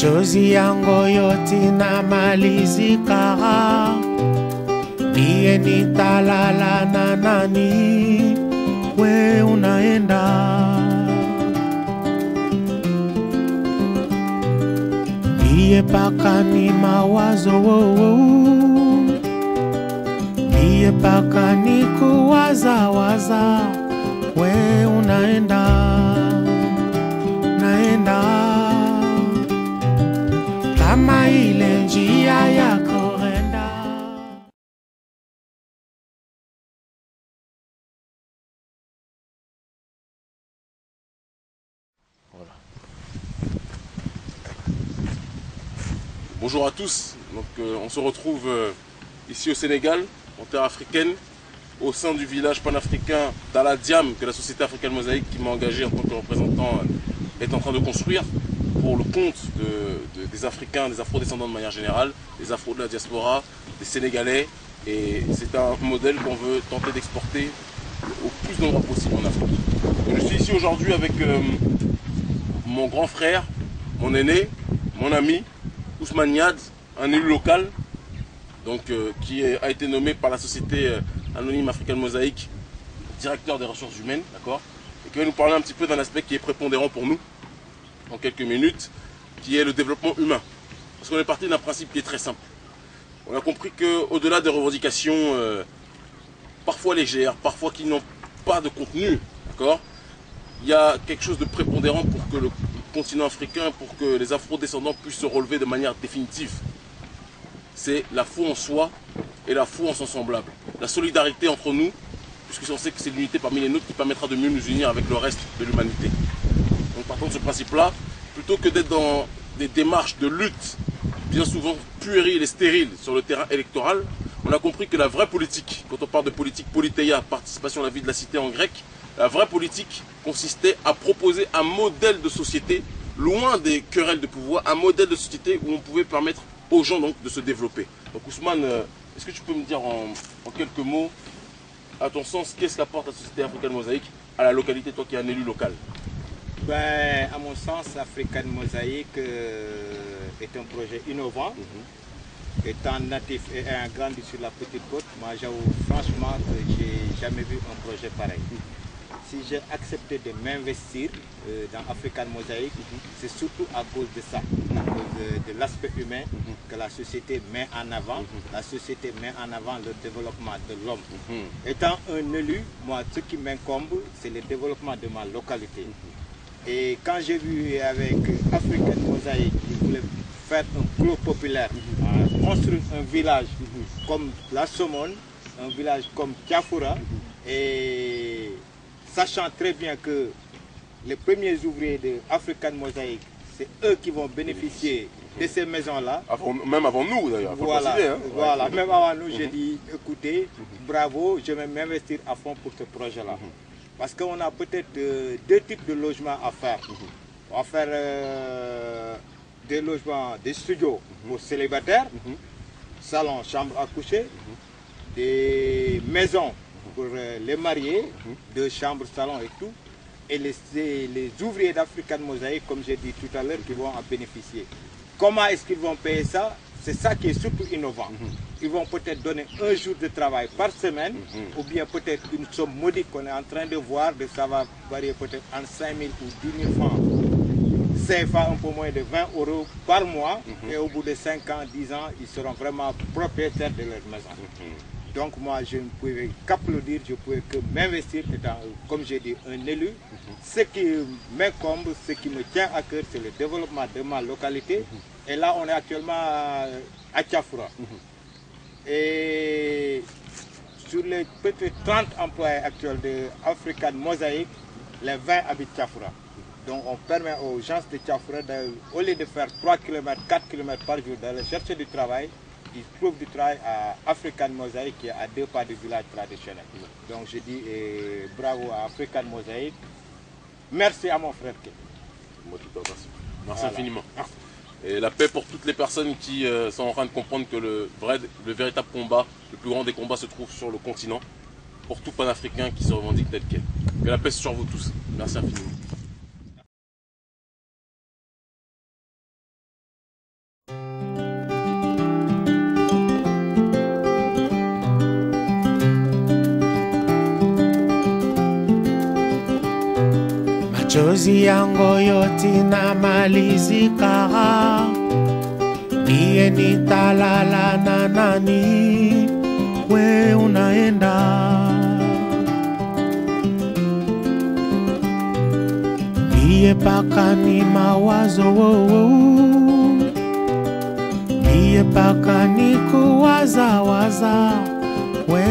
machozi yangu yote na malizika, niye nitalala na nani? We unaenda, niye paka ni mawazo, niye paka ni kuwaza, we unaenda, naenda kama ile njia yako. Voilà. Bonjour à tous, donc, on se retrouve ici au Sénégal, en terre africaine, au sein du village panafricain d'Ala Diam, que la Société Africaine Mosaïque, qui m'a engagé en tant que représentant, est en train de construire pour le compte des Africains, des Afro-descendants de manière générale, des Afro de la diaspora, des Sénégalais, et c'est un modèle qu'on veut tenter d'exporter au plus d'endroits possible en Afrique. Donc, je suis ici aujourd'hui avec mon grand frère, mon aîné, mon ami, Ousmane Niad, un élu local, donc, qui a été nommé par la Société Anonyme Africaine Mosaïque directeur des ressources humaines, d'accord, et qui va nous parler un petit peu d'un aspect qui est prépondérant pour nous, en quelques minutes, qui est le développement humain. Parce qu'on est parti d'un principe qui est très simple. On a compris qu'au-delà des revendications parfois légères, parfois qui n'ont pas de contenu, d'accord, il y a quelque chose de prépondérant pour que le continent africain, pour que les afro-descendants puissent se relever de manière définitive. C'est la foi en soi et la foi en son semblable. La solidarité entre nous, puisque on sait que c'est l'unité parmi les nôtres qui permettra de mieux nous unir avec le reste de l'humanité. Donc partant de ce principe-là, plutôt que d'être dans des démarches de lutte, bien souvent puériles et stériles sur le terrain électoral, on a compris que la vraie politique, quand on parle de politique politeia, participation à la vie de la cité en grec, la vraie politique consistait à proposer un modèle de société, loin des querelles de pouvoir, un modèle de société où on pouvait permettre aux gens donc de se développer. Donc Ousmane, est-ce que tu peux me dire en quelques mots, à ton sens, qu'est-ce qu'apporte la Société Africaine Mosaïque à la localité, toi qui es un élu local? Ben, à mon sens, Africaine Mosaïque est un projet innovant. Étant natif et ayant grandi sur la petite côte, moi j'avoue franchement que j'ai jamais vu un projet pareil. Si j'ai accepté de m'investir dans Africaine Mosaïque, c'est surtout à cause de ça, à cause de l'aspect humain que la société met en avant. La société met en avant le développement de l'homme. Étant un élu, moi ce qui m'incombe, c'est le développement de ma localité. Et quand j'ai vu avec Africaine Mosaïque qui voulait faire un club populaire, construire un village comme la Somone, un village comme Tiafoura, et sachant très bien que les premiers ouvriers de Africaine Mosaïque, c'est eux qui vont bénéficier de ces maisons-là. Même avant nous d'ailleurs, voilà, voilà. Même avant nous, j'ai dit, écoutez, bravo, je vais m'investir à fond pour ce projet-là. Parce qu'on a peut-être deux types de logements à faire. On va faire des logements, des studios pour célibataires, salon, chambre à coucher, des maisons pour les mariés, 2 chambres, salon et tout, et les ouvriers d'Africaine Mosaïque, comme j'ai dit tout à l'heure, qui vont en bénéficier. Comment est-ce qu'ils vont payer ça? C'est ça qui est surtout innovant. Ils vont peut-être donner un jour de travail par semaine, ou bien peut-être une somme modique qu'on est en train de voir, ça va varier peut-être entre 5 000 ou 10 000 francs. CFA un peu moins de 20 € par mois, et au bout de 5 ans, 10 ans, ils seront vraiment propriétaires de leur maison. Donc moi, je ne pouvais qu'applaudir, je ne pouvais que m'investir étant, comme j'ai dit, un élu. Ce qui m'incombe, ce qui me tient à cœur, c'est le développement de ma localité. Et là, on est actuellement à Tiafoura. Et sur les peut-être 30 employés actuels de Africaine Mosaïque, les 20 habitent Tiafoura. Donc on permet aux gens de Tiafoura, au lieu de faire 3 km, 4 km par jour, d'aller chercher du travail, ils trouvent du travail à Africaine Mosaïque qui est à 2 pas du village traditionnel. Donc je dis bravo à Africaine Mosaïque. Merci à mon frère. Merci infiniment. Et la paix pour toutes les personnes qui sont en train de comprendre que le véritable combat, le plus grand des combats se trouve sur le continent, pour tout panafricain qui se revendique tel quel. Que la paix soit sur vous tous. Merci infiniment. machozi yangu yote na malizika, iye nitalala na nani? We unaenda, iye paka ni mawazo, iye paka ni kuwaza waza, we